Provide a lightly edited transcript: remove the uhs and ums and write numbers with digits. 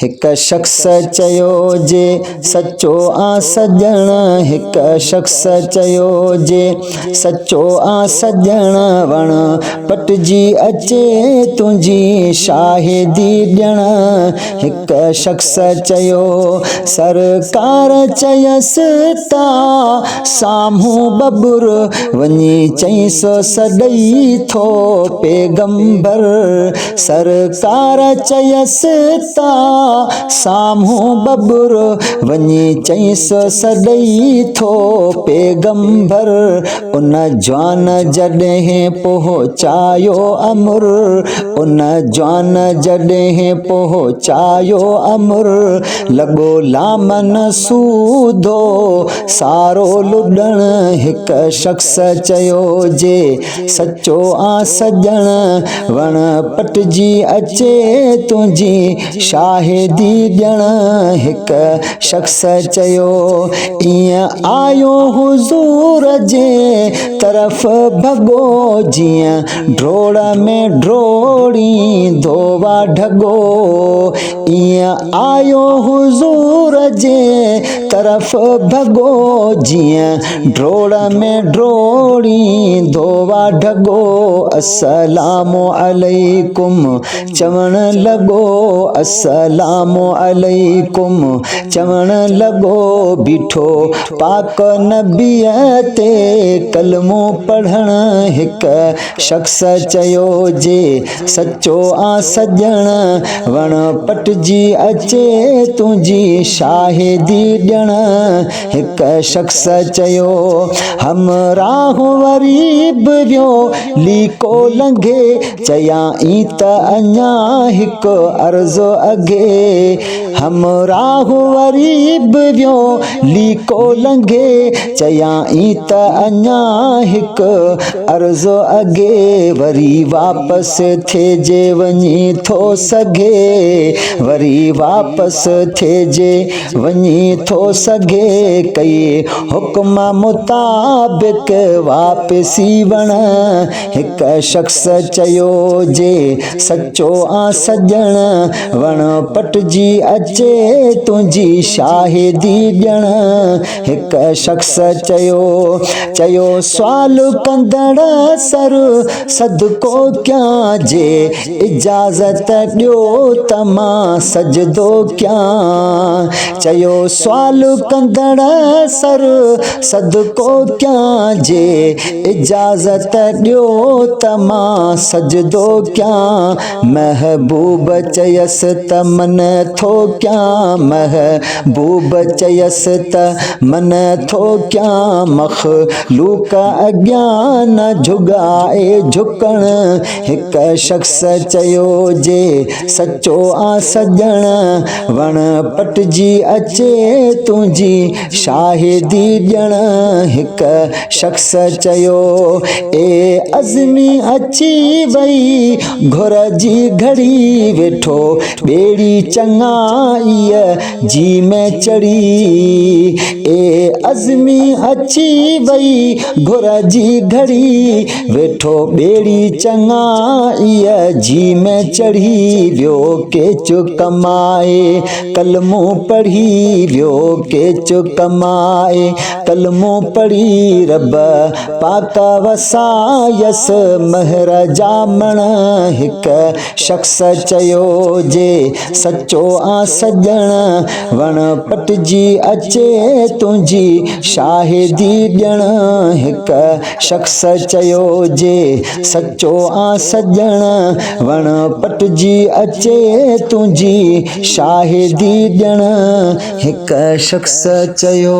हिक शख्स चयो जे सच्चो आ सजण, हिक शख्स चयो जे सच्चो आ सजण, वण पटजी अचे तुंहिंजी शाहिदी ॾियण। हिक शख्स चयो सरकार चयसि ता साम्हूं बबुर, वञी चईसि सॾई थो पैगंबर। सरकार चयसि ता साम्हूं बबुर, वञी चईसि सॾई थो पैगंबर। उन जवान जॾहिं पहुचायो अमुर, उन जवान जॾहिं पहुचायो अमुर, लॻो लामन सूधो सारो लुॾण। हिक शख्स चयो जे सच्चो आ सजण, वण पटजी अचे तुंहिंजी शाहिदी ॾियण। हिक शख्स चयो ईअं आयो हुज़ूर जे तरफ़ भॻो, जीअं ड्रोड़ में ड्रोड़ींदो वा ढॻो। ईअं आयो हुज़ूर जे तरफ़ भॻो, जीअं ड्रोड़ में ड्रोड़ींदो वा ढॻो। अस्सलामु अलैकुम चवण लॻो, अस्सलामु अलैकुम चवण लॻो। बीठो पाक नबीअ ते कलमो पढ़ण। हिक शख्स चयो जे सच्चो आ सजण, वण पटजी अचे तुंहिंजी शाहिदी ॾियण। हिक शख्स चयो हमराह वरी बि वियो लीको लंघे, चयाईं त अञा हिकु अर्ज़ु अॻे। हमराह वरी बि वियो लीको लंघे, चयाईं त अञा हिकु अर्ज़ु अॻे। वरी वापसि थिएजे वञी थो सघे, वरी वापसि थिएजे वञी थो सघे। कई हुक्म मुताबिक़ वापसी वण। हिक शख्स चयो जे सच्चो आ सजण, वण पटजी अचे तुंहिंजी शाहिदी ॾियण। हिक शख्स चयो सुवाल कंदड़ सर सदको कयां जे इजाज़त ॾियो त मां सजदो कयां। चयो सुवाल कंदड़ सर सदको कयां जे इजाज़त ॾियो त मां सजदो कयां। महबूब चयसि त मन थो कयां, महबूब चयसि त मन थो कयां। मख़लूक अॻियां न झुगाए झुकण। हिक शख्स चयो जे सच्चो आ सजण, वण पटजी अचे तुंहिंजी शाहिदी ॾियण। हिक शख्स चयो ए अज़मी अची वई घुरजी घड़ी, वेठो ॿेड़ी चङाईअ जी में चढ़ी। ए अज़मी अची वई घुरजी घड़ी, वेठो ॿेड़ी चङाईअ जी में चढ़ी। वियो केचु कमाए कलमो पढ़ी, वियो केचु कमाए कलमो पढ़ी। रब पाक वसायसि महर जामण। हिक शख्स चयो जे सच्चो आ सजण, वण पटजी अचे तुंहिंजी शाहिदी ॾियण। हिक शख्स चयो जे सच्चो आ सजण, वण पटजी अचे तुंहिंजी शाहिदी ॾियण। हिक शख्स चयो